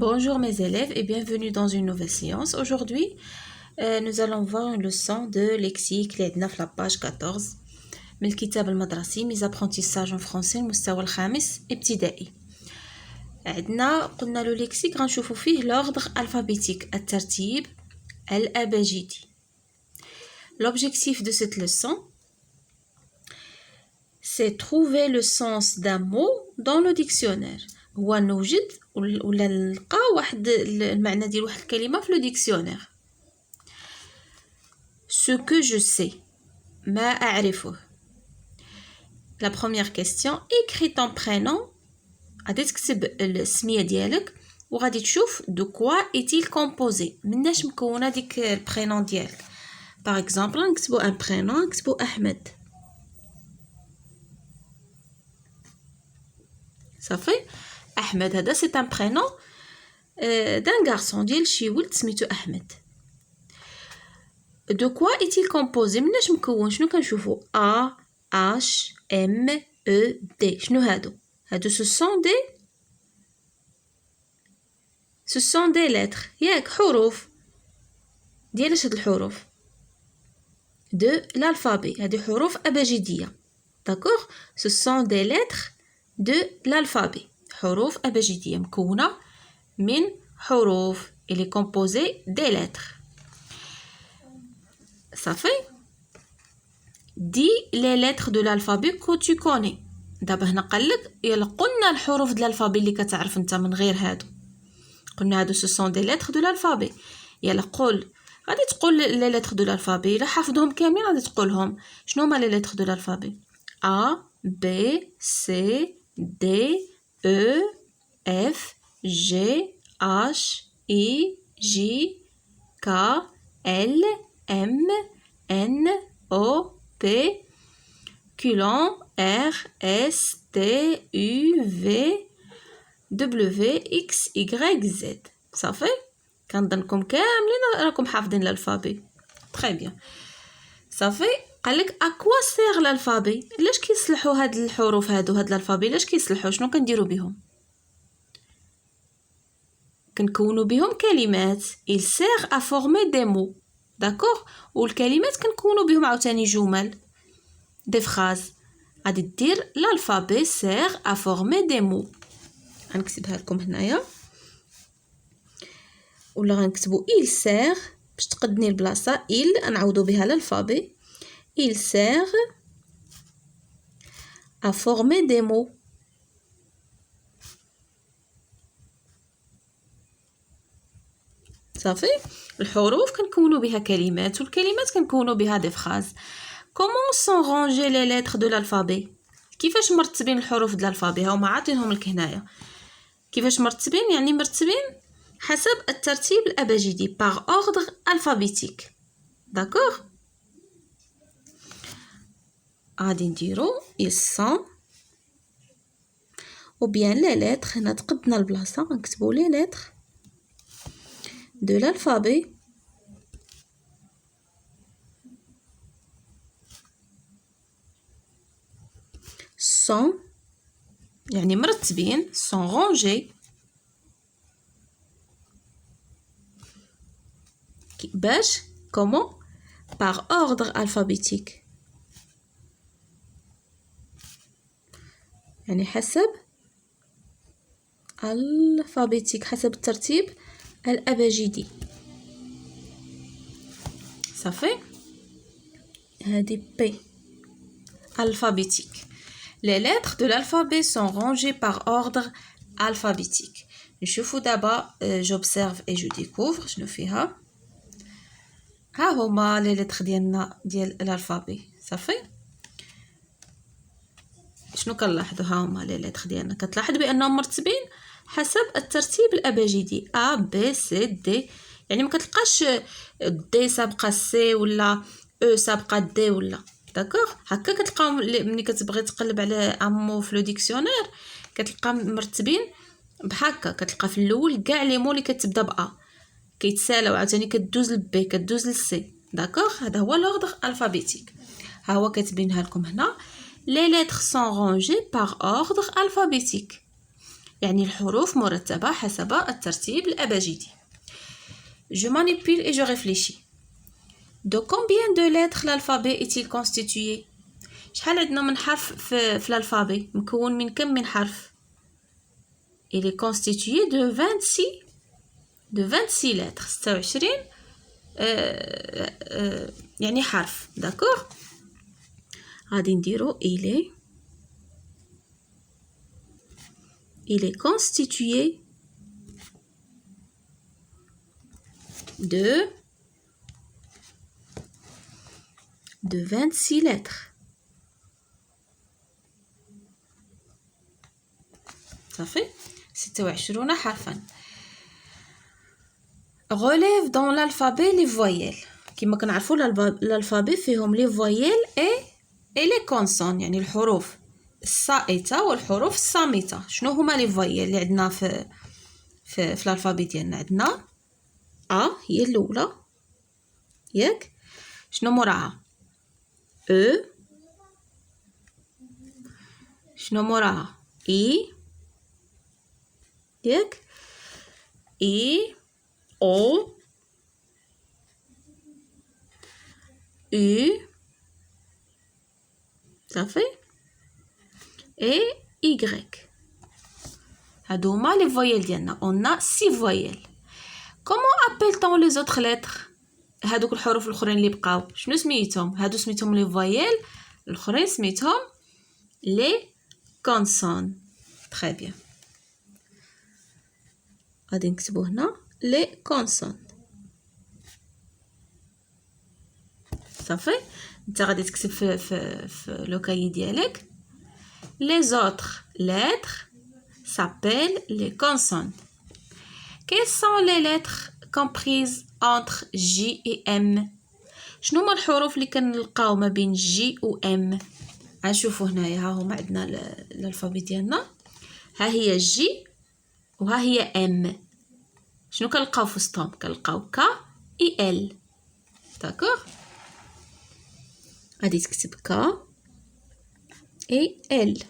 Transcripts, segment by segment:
Bonjour mes élèves et bienvenue dans une nouvelle séance. Aujourd'hui, nous allons voir une leçon de lexique اللي عندنا في la page 14 من الكتاب المدرسي Mes apprentissages en français المستوى الخامس ابتدائي. عندنا قلنا لو lexique غنشوفوا فيه l'ordre alphabétique الترتيب الأبجدي. L'objectif de cette leçon c'est trouver le sens d'un mot dans le dictionnaire. هو نوجد ولا نلقى واحد المعنى ديال واحد الكلمة في لو ديكسيونير. Ce que je sais ما أعرفه. La première question, écris ton prénom. غادي تكتب السمية ديالك وغادي تشوف de quoi est-il composé. مناش مكونة ديك البرينون ديالك. Par exemple, نكتبو un prénom, نكتبو أحمد. صافي أحمد هذا c'est un prénom d'un garçon ديال شي ولد سميتو أحمد. De quoi est-il composé مناش مكون شنو كنشوفو A H M E D شنو هادو ce sont des lettres ياك حروف ديال اش هاد الحروف de l'alphabet هادي حروف أبجدية d'accord ce sont des lettres de l'alphabet حروف أبجدية مكونة من حروف elle est composée des lettres. صافي dis les lettres de l'alphabet que tu connais. دابا هنا قالك يلا قلنا الحروف د الالفابي اللي كتعرف انت من غير هادو. قلنا هادو ce sont des lettres de l'alphabet. يلا قول غادي تقول les lettres de l'alphabet الا حافظهم كاملين غادي تقولهم. شنو هما les lettres de l'alphabet A B C D E F G H I J K L M N O P Q R S T U V W X Y Z. صافي كنظنكم كاملين راكم حافظين الالفابي. تري بيان. صافي قالك ا كوا سير الالفابي علاش كيصلحوا هاد الحروف هاد الالفابي علاش كيصلحوا شنو كنديروا بهم كنكونوا بهم كلمات il sert à former des mots d'accord والكلمات كنكونوا بهم عاوتاني جمل des phrases غادي دير l'alphabet sert à former des mots. غنكتبها لكم هنايا ولا غنكتبوا il sert باش تقدني البلاصه il نعوضوا بها l'alphabet il sert à former des mots. صافي الحروف كنكونوا بها كلمات والكلمات كنكونوا بها دي فراز. comment sont rangées les lettres de l'alphabet كيفاش مرتبين الحروف د الالفابي هما عاطينهم لك هنايا كيفاش مرتبين يعني مرتبين حسب الترتيب الابجدي par ordre alphabétique d'accord غادي نديرو ils sont ou bien les lettres هنا تقدنا البلاصه نكتبوا les lettres de l'alphabet sont يعني مرتبين sont rangés باش comment par ordre alphabétique يعني حسب alphabétique حسب الترتيب الأبجدي. صافي هذه B alphabétique. Les lettres de l'alphabet sont rangées par ordre alphabétique. نشوفوا دابا j'observe et je découvre شنو فيها. ها هما les lettres ديالنا ديال الالفابي. صافي شنو كنلاحظوا ها هما les lettres ديالنا كتلاحظ بانهم مرتبين حسب الترتيب الابجدي A B C D يعني ما كتلقاش D سابقه C ولا E سابقه D ولا داكوغ هكا كتلقاهم ملي كتبغي تقلب على امو في لو ديكسيونير كتلقى مرتبين بهكا كتلقى في الاول كاع لي مو اللي كتبدا با كيتسالاو عاوتاني كدوز لبي كدوز لسي داكوغ هذا هو لوردر الفابيتيك. ها هو كاتبينها لكم هنا les lettres sont rangées par ordre alphabétique. يعني الحروف مرتبة حسب الترتيب الأبجدي. Je manipule et je réfléchis. De combien de lettres l'alphabet est-il constitué? شحال عندنا من حرف في الألفابي؟ مكون من كم من حرف؟ Il est constitué de 26 lettres. 26 يعني حرف. D'accord? غادي نديرو il est constitué de 26 lettres. صافي 26 حرفا. relève dans l'alphabet les voyelles. كما كنعرفوا الالفابي فيهم لي فويل et les consonnes يعني الحروف الصائته والحروف الصامته. شنو هما لي فويل اللي عندنا في الالفابي ديالنا؟ عندنا ا هي الاولى ياك، شنو موراها؟ او، شنو موراها؟ اي ياك، اي او U صافي et Y. هادو هما لي فويل ديالنا. on a 6 voyelles. comment appelle-t-on les autres lettres؟ هادوك الحروف الاخرين اللي بقاو شنو سميتهم؟ هادو سميتهم لي فويل، الاخرين سميتهم لي كونسون. très bien. غادي نكتبو هنا لي كونسون. صافي انت غادي تكتب في لو كاي ديالك les autres lettres s'appellent les consonnes. quelles sont les lettres comprises entre J et M؟ شنو هما الحروف اللي كنلقاو ما بين J و M؟ غنشوفوا هنايا ها هما عندنا الالفابي ديالنا، ها هي J وها هي M. شنو كنلقاو في وسطهم؟ كنلقاو K et L. داكوغ غادي تكتب K et L.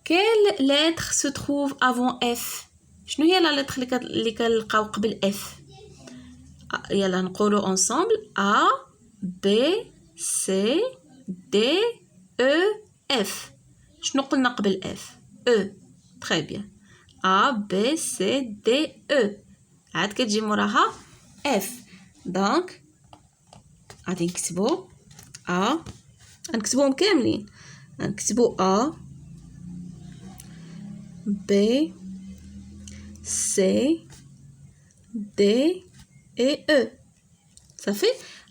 Quelle lettre se trouve avant F؟ شنو هي لا لتر اللي كنلقاو قبل F؟ يلا نقولوا ensemble A B C D E F. شنو قلنا قبل F؟ E. très bien. A B C D E. عاد كتجي موراها F. دونك غادي نكتبو A، غنكتبوهم كاملين، غنكتبو A B C D et E. صافي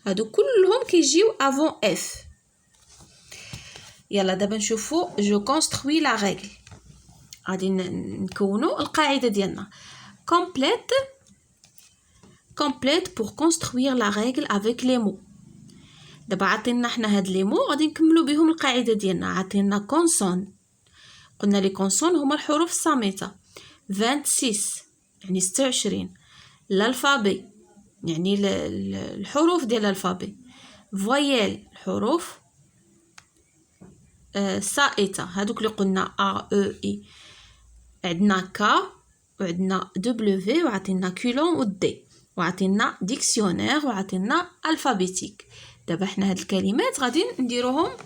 هادو كلهم كيجيو افون F. يلا دابا نشوفو جو كونستروي لا ريغل. غادي نكونو القاعده ديالنا. complète pour construire la règle avec les mots. دابا عطينا حنا هاد لي مو غادي نكملو بهم القاعده ديالنا. عطينا كونسون، قلنا لي كونسون هما الحروف الصامته. 26 يعني 26. الالفابي يعني الحروف ديال الالفابي. فويل الحروف سائته هادوك اللي قلنا ا او اي. عندنا كا وعندنا دبليو وعطينا كولون و دي وعطينا ديكسيونير وعطينا الفابيتيك. دابا حنا هاد الكلمات غادي نديروهم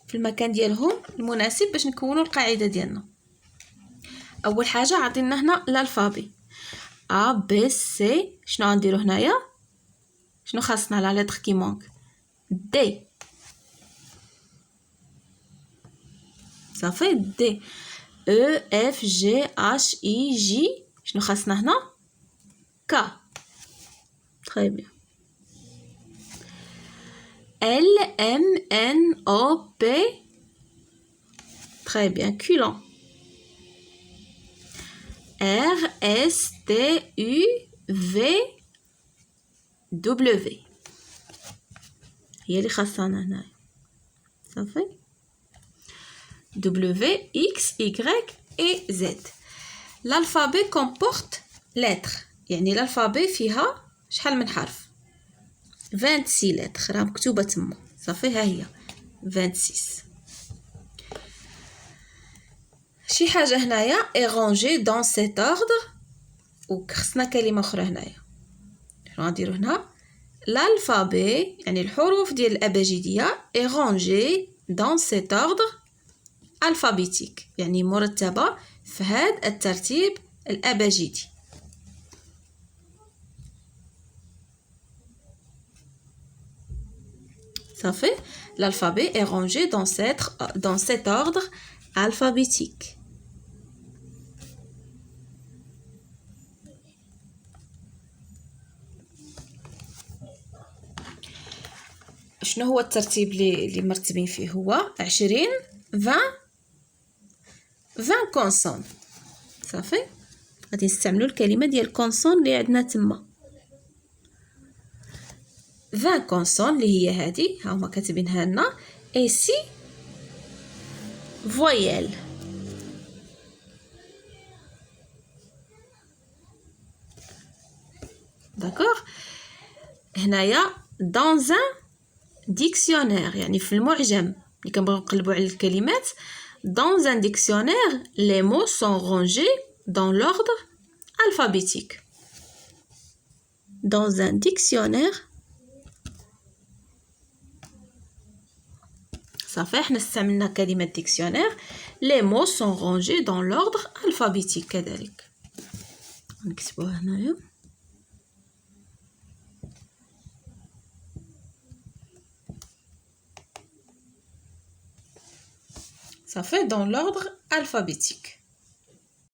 في المكان ديالهم المناسب باش نكونوا القاعده ديالنا. اول حاجه عطينا هنا الالفابي ا بي سي. شنو غنديرو هنايا؟ شنو خاصنا لا لتر كي مونك؟ دي. صافي دي. او اف جي اش اي جي. شنو خاصنا هنا؟ كا. très bien. L M N O P. très bien. Culon. R S T U V W. هي اللي خاصنا هنايا. صافي W X Y et Z. L'alphabet comporte lettres. يعني الالفابي فيها شحال من حرف؟ 26 lettres راه مكتوبه تما. صافي ها هي 26. شي حاجة هنايا est rangée dans cet ordre وخصنا كلمة أخرى هنايا. شنو غنديرو هنا؟ l'alphabet يعني الحروف ديال الأبجدية est rangée dans cet ordre alphabétique يعني مرتبة في هذا الترتيب الأبجدي. صافي l'alphabet est rangé dans cet ordre alphabétique. شنو هو الترتيب اللي مرتبين فيه؟ هو 20 20 كونسون. صافي غادي نستعملوا الكلمه ديال كونسون اللي عندنا تما 20 كونسون اللي هي هذه ها هما كاتبينها لنا اي سي فويل. داكوغ هنايا dans un dictionnaire يعني في المعجم اللي كنبغيو نقلبوا على الكلمات. dans un dictionnaire les mots sont rangés dans l'ordre alphabétique. dans un dictionnaire صافي حنا استعملنا كلمة dictionnaire les mots sont rangés dans l'ordre alphabétique كذلك. نكتبوها هنايا صافي dans l'ordre alphabétique.